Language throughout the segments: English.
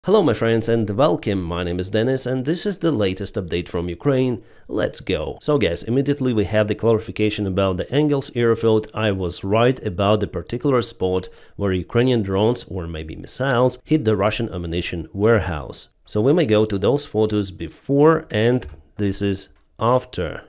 Hello my friends and welcome, my name is Dennis and this is the latest update from Ukraine. Let's go. So guys, immediately we have the clarification about the Engels airfield. I was right about the particular spot where Ukrainian drones or maybe missiles hit the Russian ammunition warehouse. So we may go to those photos before and this is after.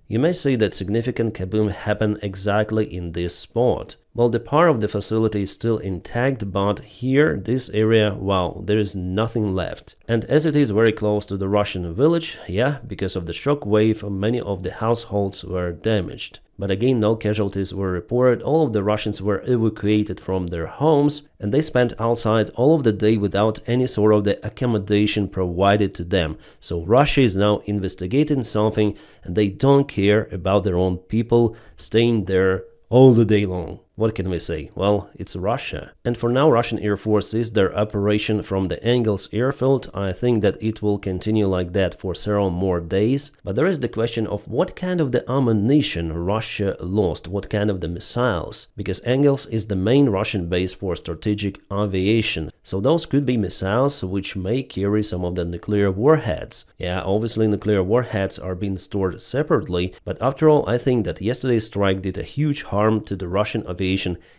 You may see that significant kaboom happened exactly in this spot. Well, the part of the facility is still intact, but here, this area, wow, there is nothing left. And as it is very close to the Russian village, yeah, because of the shock wave, many of the households were damaged. But again, no casualties were reported. All of the Russians were evacuated from their homes and they spent outside all of the day without any sort of the accommodation provided to them. So Russia is now investigating something and they don't care about their own people staying there all the day long. What can we say? Well, it's Russia. And for now, Russian Air Force is their operation from the Engels airfield. I think that it will continue like that for several more days. But there is the question of what kind of the ammunition Russia lost, what kind of the missiles. Because Engels is the main Russian base for strategic aviation. So those could be missiles which may carry some of the nuclear warheads. Yeah, obviously nuclear warheads are being stored separately. But after all, I think that yesterday's strike did a huge harm to the Russian aviation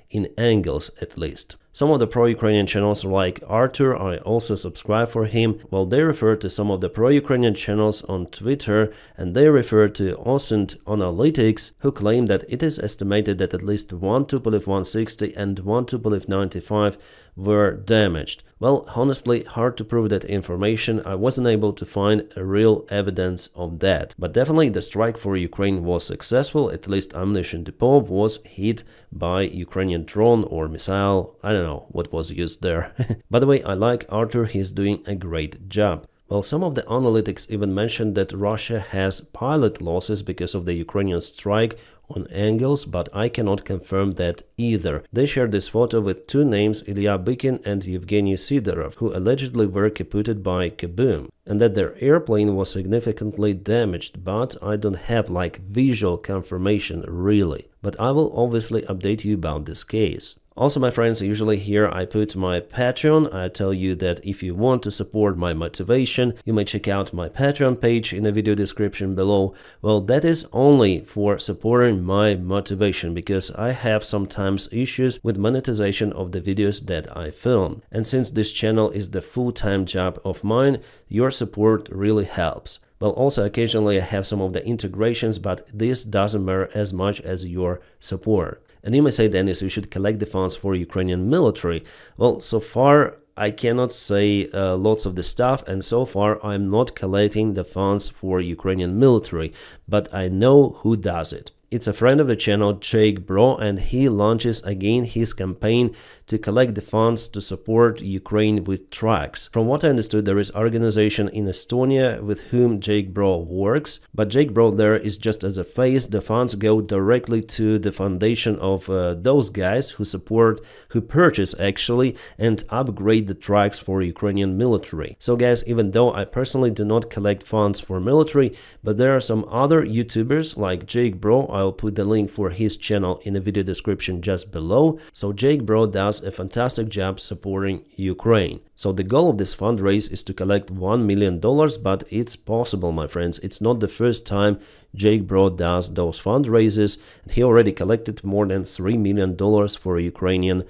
in Engels at least. Some of the pro-Ukrainian channels like Arthur, I also subscribe for him, well, they refer to some of the pro-Ukrainian channels on Twitter and they refer to Osint Analytics, who claim that it is estimated that at least one Tupolev 160 and one Tupolev 95 were damaged. Well, honestly, hard to prove that information. I wasn't able to find a real evidence of that. But definitely the strike for Ukraine was successful, at least ammunition depot was hit by Ukrainian drone or missile. I don't know what was used there. By the way, I like Arthur, he's doing a great job. Well, some of the analytics even mentioned that Russia has pilot losses because of the Ukrainian strike on Engels, but I cannot confirm that either. They shared this photo with two names, Ilya Bykin and Yevgeny Sidorov, who allegedly were capoted by kaboom, and that their airplane was significantly damaged, but I don't have like visual confirmation really. But I will obviously update you about this case. Also, my friends, usually here I put my Patreon. I tell you that if you want to support my motivation, you may check out my Patreon page in the video description below. Well, that is only for supporting my motivation because I have sometimes issues with monetization of the videos that I film. And since this channel is the full-time job of mine, your support really helps. Well, also occasionally I have some of the integrations, but this doesn't matter as much as your support. And you may say, Dennis, you should collect the funds for Ukrainian military. Well, so far I cannot say lots of the stuff, and so far I'm not collecting the funds for Ukrainian military, but I know who does it. It's a friend of the channel, Jake Bro, and he launches again his campaign to collect the funds to support Ukraine with trucks. From what I understood, there is an organization in Estonia with whom Jake Bro works, but Jake Bro there is just as a face. The funds go directly to the foundation of those guys who purchase actually and upgrade the trucks for Ukrainian military. So guys, even though I personally do not collect funds for military, but there are some other YouTubers like Jake Bro. I'll put the link for his channel in the video description just below. So Jake Bro does a fantastic job supporting Ukraine. So the goal of this fundraise is to collect $1 million, but it's possible, my friends. It's not the first time Jake Bro does those fundraisers. He already collected more than $3 million for Ukrainian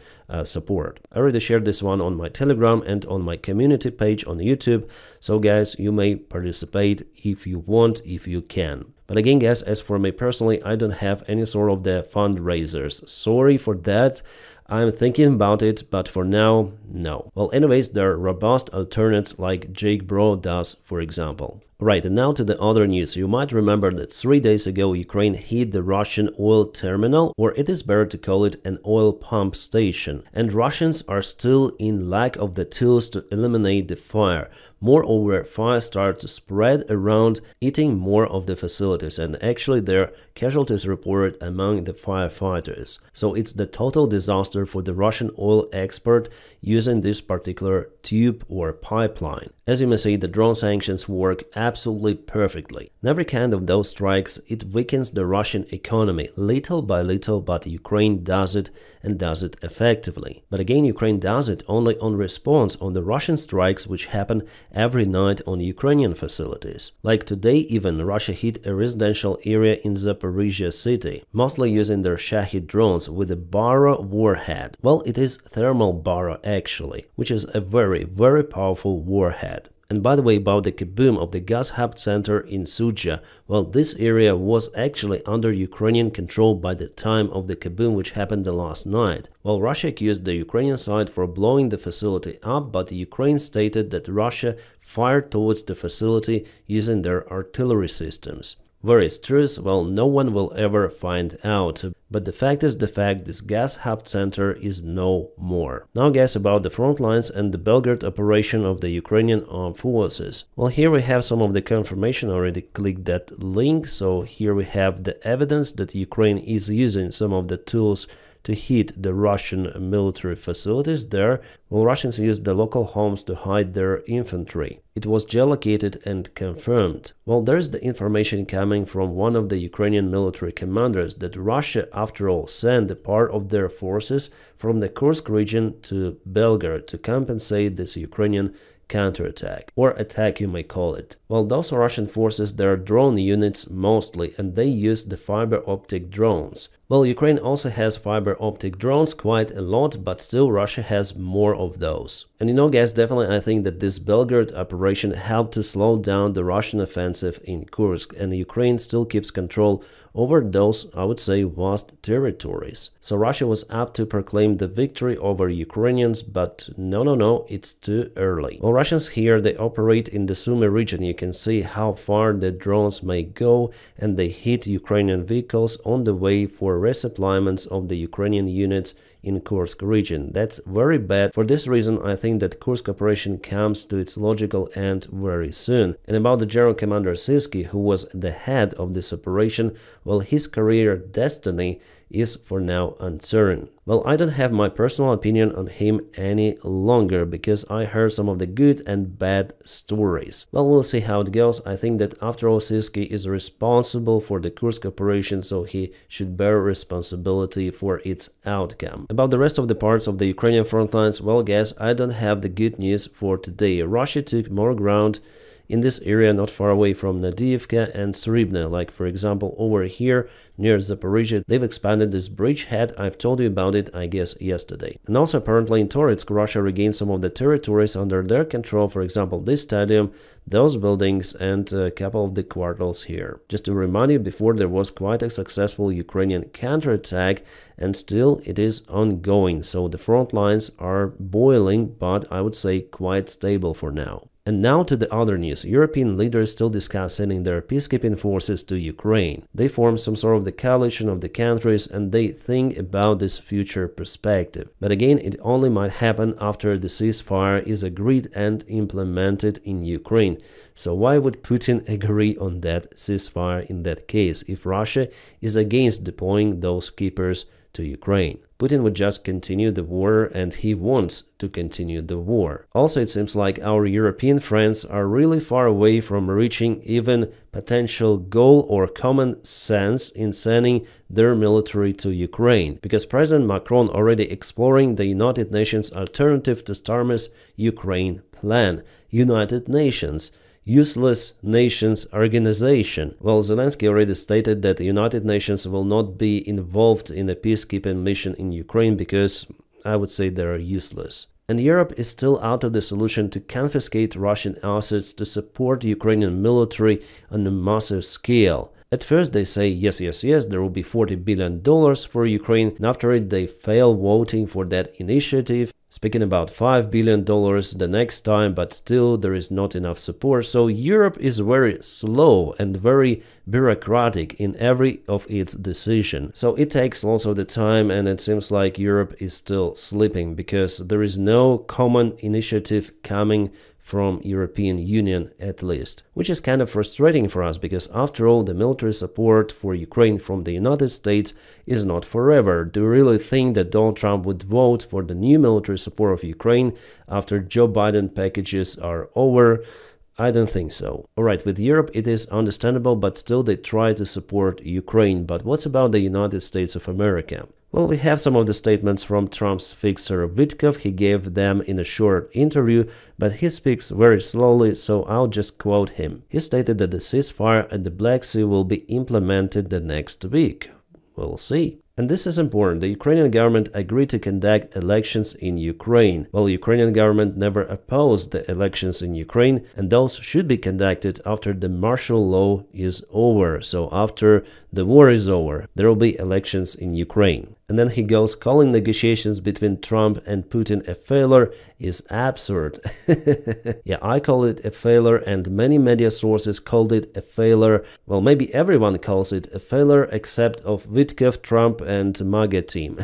support. I already shared this one on my Telegram and on my community page on YouTube. So guys, you may participate if you want, if you can. But again, guys, as for me personally, I don't have any sort of the fundraisers. Sorry for that. I'm thinking about it, but for now, no. Well, anyways, there are robust alternatives like Jake Bro does, for example. Right, and now to the other news. You might remember that 3 days ago Ukraine hit the Russian oil terminal, or it is better to call it an oil pump station, and Russians are still in lack of the tools to eliminate the fire. Moreover, fire started to spread around, eating more of the facilities, and actually there are casualties reported among the firefighters. So it's the total disaster answer for the Russian oil export using this particular tube or pipeline. As you may see, the drone sanctions work absolutely perfectly. In every kind of those strikes, it weakens the Russian economy little by little, but Ukraine does it and does it effectively. But again, Ukraine does it only on response on the Russian strikes which happen every night on Ukrainian facilities. Like today, even Russia hit a residential area in Zaporizhia city, mostly using their Shahid drones with a Baro warhead. Well, it is thermal Baro actually, which is a very, very powerful warhead. And by the way, about the kaboom of the gas hub center in Sudzha, well, this area was actually under Ukrainian control by the time of the kaboom which happened the last night. Well, Russia accused the Ukrainian side for blowing the facility up, but Ukraine stated that Russia fired towards the facility using their artillery systems. Where is truth? Well, no one will ever find out. But the fact is the fact, this gas hub center is no more. Now guys, about the front lines and the Belgorod operation of the Ukrainian armed forces. Well, here we have some of the confirmation. I already clicked that link. So here we have the evidence that Ukraine is using some of the tools to hit the Russian military facilities there, while Russians used the local homes to hide their infantry. It was geolocated and confirmed. Well, there's the information coming from one of the Ukrainian military commanders that Russia, after all, sent a part of their forces from the Kursk region to Belgorod to compensate this Ukrainian counterattack, or attack you may call it. Well, those Russian forces, they are drone units mostly, and they use the fiber optic drones. Well, Ukraine also has fiber optic drones, quite a lot, but still Russia has more of those. And you know guys, definitely I think that this Belgorod operation helped to slow down the Russian offensive in Kursk, and Ukraine still keeps control over those, I would say, vast territories. So Russia was apt to proclaim the victory over Ukrainians, but no, it's too early. Well, Russians here, they operate in the Sumy region. You can see how far the drones may go, and they hit Ukrainian vehicles on the way for resupplements of the Ukrainian units in Kursk region. That's very bad. For this reason, I think that Kursk operation comes to its logical end very soon. And about the General Commander Syrskyi, who was the head of this operation, well, his career destiny is for now uncertain. Well, I don't have my personal opinion on him any longer because I heard some of the good and bad stories. Well, we'll see how it goes. I think that after all, Syrskyi is responsible for the Kursk operation, so he should bear responsibility for its outcome. About the rest of the parts of the Ukrainian front lines, well guys, I don't have the good news for today. Russia took more ground in this area not far away from Nadiivka and Sribna, like for example over here near Zaporizhia. They've expanded this bridgehead. I've told you about it, I guess, yesterday. And also apparently in Toretsk, Russia regained some of the territories under their control, for example this stadium, those buildings, and a couple of the quarters here. Just to remind you, before there was quite a successful Ukrainian counterattack, and still it is ongoing, so the front lines are boiling, but I would say quite stable for now. And now to the other news. European leaders still discuss sending their peacekeeping forces to Ukraine. They form some sort of the coalition of the countries and they think about this future perspective. But again, it only might happen after the ceasefire is agreed and implemented in Ukraine. So why would Putin agree on that ceasefire in that case if Russia is against deploying those keepers to Ukraine? Putin would just continue the war, and he wants to continue the war. Also, it seems like our European friends are really far away from reaching even potential goal or common sense in sending their military to Ukraine, because President Macron already exploring the United Nations alternative to Starmer's Ukraine plan. United Nations. Useless nations organization. Well, Zelensky already stated that the United Nations will not be involved in a peacekeeping mission in Ukraine because I would say they are useless. And Europe is still out of the solution to confiscate Russian assets to support Ukrainian military on a massive scale. At first they say yes, there will be $40 billion for Ukraine, and after it they fail voting for that initiative, speaking about $5 billion the next time, but still there is not enough support. So Europe is very slow and very bureaucratic in every of its decision. So it takes lots of the time, and it seems like Europe is still sleeping because there is no common initiative coming from European Union at least, which is kind of frustrating for us because after all the military support for Ukraine from the United States is not forever. Do you really think that Donald Trump would vote for the new military support of Ukraine after Joe Biden packages are over? I don't think so. Alright, with Europe it is understandable, but still they try to support Ukraine. But what's about the United States of America? Well, we have some of the statements from Trump's fixer Witkoff. He gave them in a short interview, but he speaks very slowly, so I'll just quote him. He stated that the ceasefire at the Black Sea will be implemented the next week. We'll see. And this is important. The Ukrainian government agreed to conduct elections in Ukraine. Well, the Ukrainian government never opposed the elections in Ukraine, and those should be conducted after the martial law is over. So after the war is over, there will be elections in Ukraine. And then he goes, calling negotiations between Trump and Putin a failure is absurd. Yeah, I call it a failure, and many media sources called it a failure. Well, maybe everyone calls it a failure except of Witkoff, Trump and MAGA team.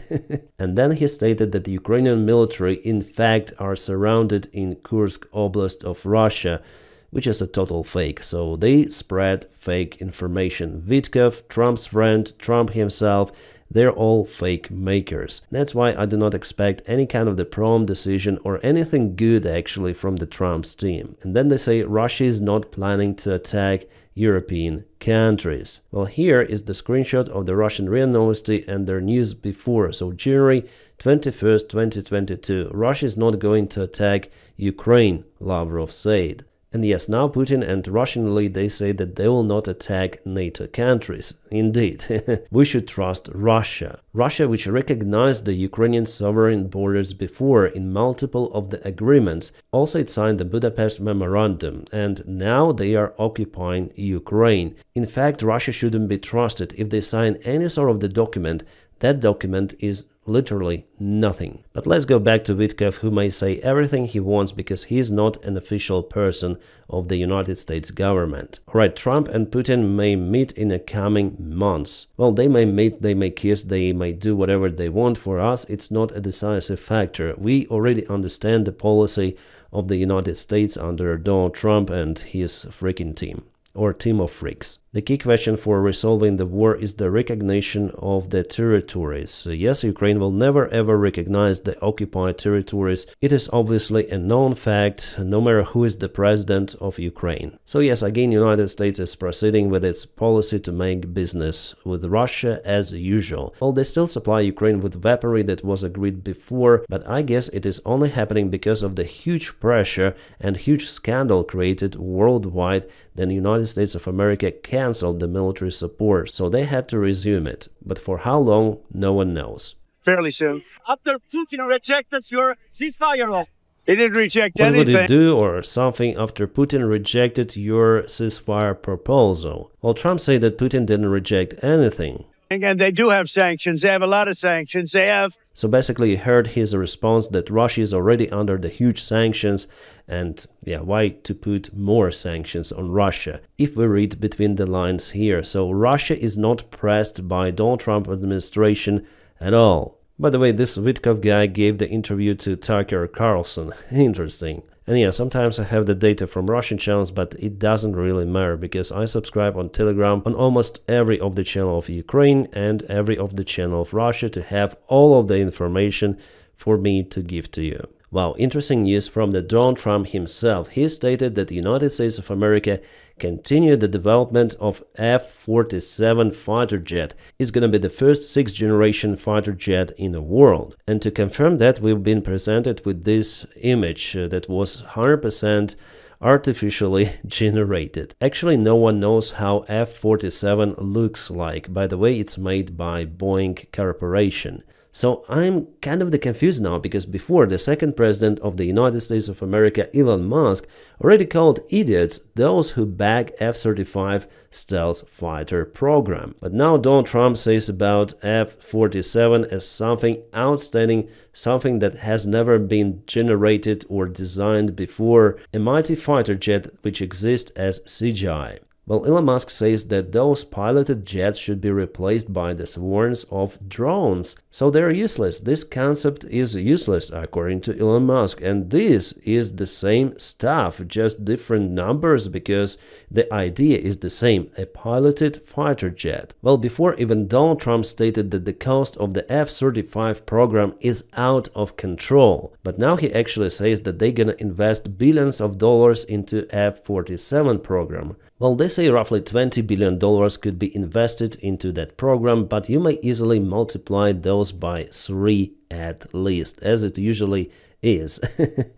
And then he stated that the Ukrainian military in fact are surrounded in Kursk Oblast of Russia, which is a total fake. So they spread fake information. Witkoff, Trump's friend, Trump himself, they're all fake makers. That's why I do not expect any kind of the prompt decision or anything good actually from the Trump's team. And then they say Russia is not planning to attack European countries. Well, here is the screenshot of the Russian RIA Novosti and their news before. So January 21st, 2022, Russia is not going to attack Ukraine, Lavrov said. And yes, now Putin and Russian elite, they say that they will not attack NATO countries. Indeed, we should trust Russia. Russia, which recognized the Ukrainian sovereign borders before in multiple of the agreements, also it signed the Budapest Memorandum, and now they are occupying Ukraine. In fact, Russia shouldn't be trusted. If they sign any sort of the document, that document is literally nothing. But let's go back to Witkoff, who may say everything he wants because he's not an official person of the United States government. Alright, Trump and Putin may meet in the coming months. Well, they may meet, they may kiss, they may do whatever they want. For us, it's not a decisive factor. We already understand the policy of the United States under Donald Trump and his freaking team, or team of freaks. The key question for resolving the war is the recognition of the territories. Yes, Ukraine will never ever recognize the occupied territories. It is obviously a known fact, no matter who is the president of Ukraine. So yes, again, United States is proceeding with its policy to make business with Russia as usual. Well, they still supply Ukraine with weaponry that was agreed before, but I guess it is only happening because of the huge pressure and huge scandal created worldwide. Then the United States of America canceled the military support, so they had to resume it. But for how long, no one knows. Fairly soon. After Putin rejected your ceasefire law. He didn't reject What anything. would he do or something after Putin rejected your ceasefire proposal? Well, Trump said that Putin didn't reject anything. And they do have sanctions. They have a lot of sanctions. They have... So basically, you heard his response that Russia is already under the huge sanctions, and yeah, why to put more sanctions on Russia? If we read between the lines here, so Russia is not pressed by Donald Trump administration at all. By the way, this Witkoff guy gave the interview to Tucker Carlson. Interesting. And yeah, sometimes I have the data from Russian channels, but it doesn't really matter because I subscribe on Telegram on almost every of the channel of Ukraine and every of the channel of Russia to have all of the information for me to give to you. Wow, interesting news from the Donald Trump himself. He stated that the United States of America continued the development of F-47 fighter jet. It's gonna be the first 6th generation fighter jet in the world. And to confirm that, we've been presented with this image that was 100% artificially generated. Actually, no one knows how F-47 looks like. By the way, it's made by Boeing Corporation. So I'm kind of confused now because before the second president of the United States of America, Elon Musk, already called idiots those who back F-35 stealth fighter program. But now Donald Trump says about F-47 as something outstanding, something that has never been generated or designed before, a mighty fighter jet which exists as CGI. Well, Elon Musk says that those piloted jets should be replaced by the swarms of drones, so they're useless. This concept is useless according to Elon Musk, and this is the same stuff, just different numbers, because the idea is the same, a piloted fighter jet. Well, before even Donald Trump stated that the cost of the F-35 program is out of control, but now he actually says that they're gonna invest billions of dollars into F-47 program. Well, they say roughly $20 billion could be invested into that program, but you may easily multiply those by 3 at least, as it usually is.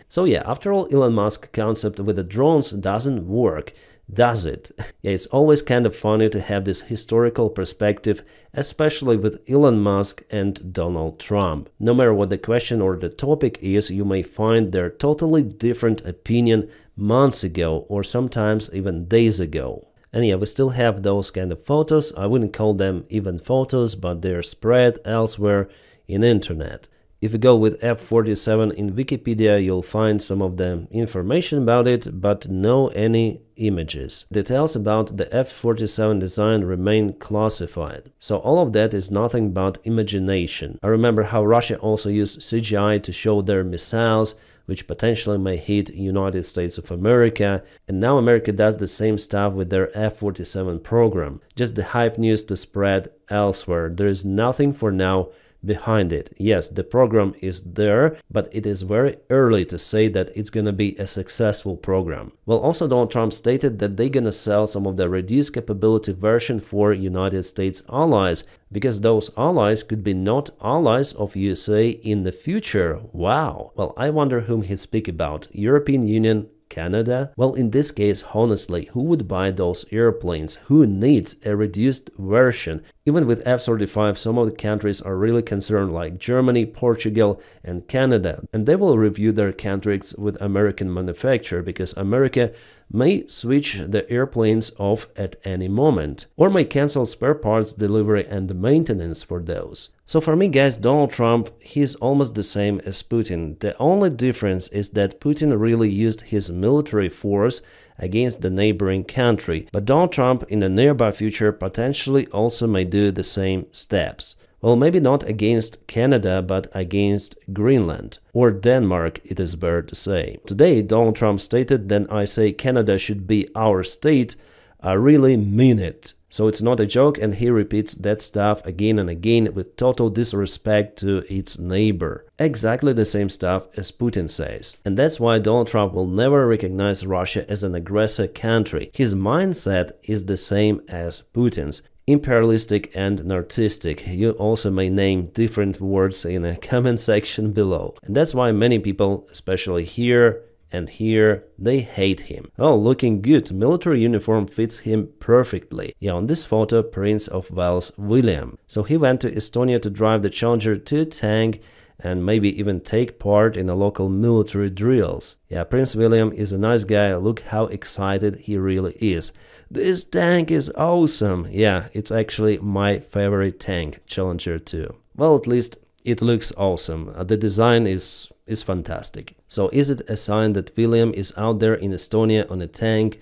So yeah, after all, Elon Musk concept with the drones doesn't work, does it? Yeah, it's always kind of funny to have this historical perspective, especially with Elon Musk and Donald Trump. No matter what the question or the topic is, you may find their totally different opinion months ago or sometimes even days ago. And yeah, we still have those kind of photos. I wouldn't call them even photos, but they're spread elsewhere in internet. If you go with F-47 in Wikipedia, you'll find some of the information about it, but no any images. Details about the F-47 design remain classified. So all of that is nothing but imagination. I remember how Russia also used CGI to show their missiles, which potentially may hit United States of America, and now America does the same stuff with their F-47 program. Just the hype news to spread elsewhere. There is nothing for now behind it. Yes, the program is there, but it is very early to say that it's gonna be a successful program. Well, also Donald Trump stated that they're gonna sell some of the reduced capability version for United States allies, because those allies could be not allies of USA in the future. Wow. Well, I wonder whom he speak about. European Union, Canada? Well, in this case, honestly, who would buy those airplanes? Who needs a reduced version? Even with F-35, some of the countries are really concerned, like Germany, Portugal, and Canada, and they will review their contracts with American manufacturer, because America may switch the airplanes off at any moment, or may cancel spare parts delivery and maintenance for those. So for me, guys, Donald Trump, he's almost the same as Putin. The only difference is that Putin really used his military force against the neighboring country, but Donald Trump in the nearby future potentially also may do the same steps. Well, maybe not against Canada, but against Greenland, or Denmark, it is better to say. Today, Donald Trump stated that I say Canada should be our state, I really mean it. So it's not a joke, and he repeats that stuff again and again with total disrespect to its neighbor. Exactly the same stuff as Putin says. And that's why Donald Trump will never recognize Russia as an aggressor country. His mindset is the same as Putin's. Imperialistic and narcissistic. You also may name different words in a comment section below. And that's why many people, especially here and here, they hate him. Oh, looking good. Military uniform fits him perfectly. Yeah, on this photo, Prince of Wales William. So he went to Estonia to drive the Challenger 2 tank and maybe even take part in the local military drills. Yeah, Prince William is a nice guy. Look how excited he really is. This tank is awesome. Yeah, it's actually my favorite tank, Challenger 2. Well, at least it looks awesome. The design is fantastic. So is it a sign that William is out there in Estonia on a tank?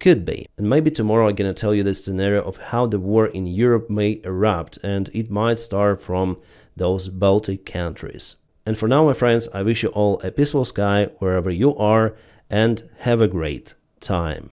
Could be. And maybe tomorrow I'm gonna tell you the scenario of how the war in Europe may erupt, and it might start from those Baltic countries. And for now, my friends, I wish you all a peaceful sky wherever you are, and have a great time.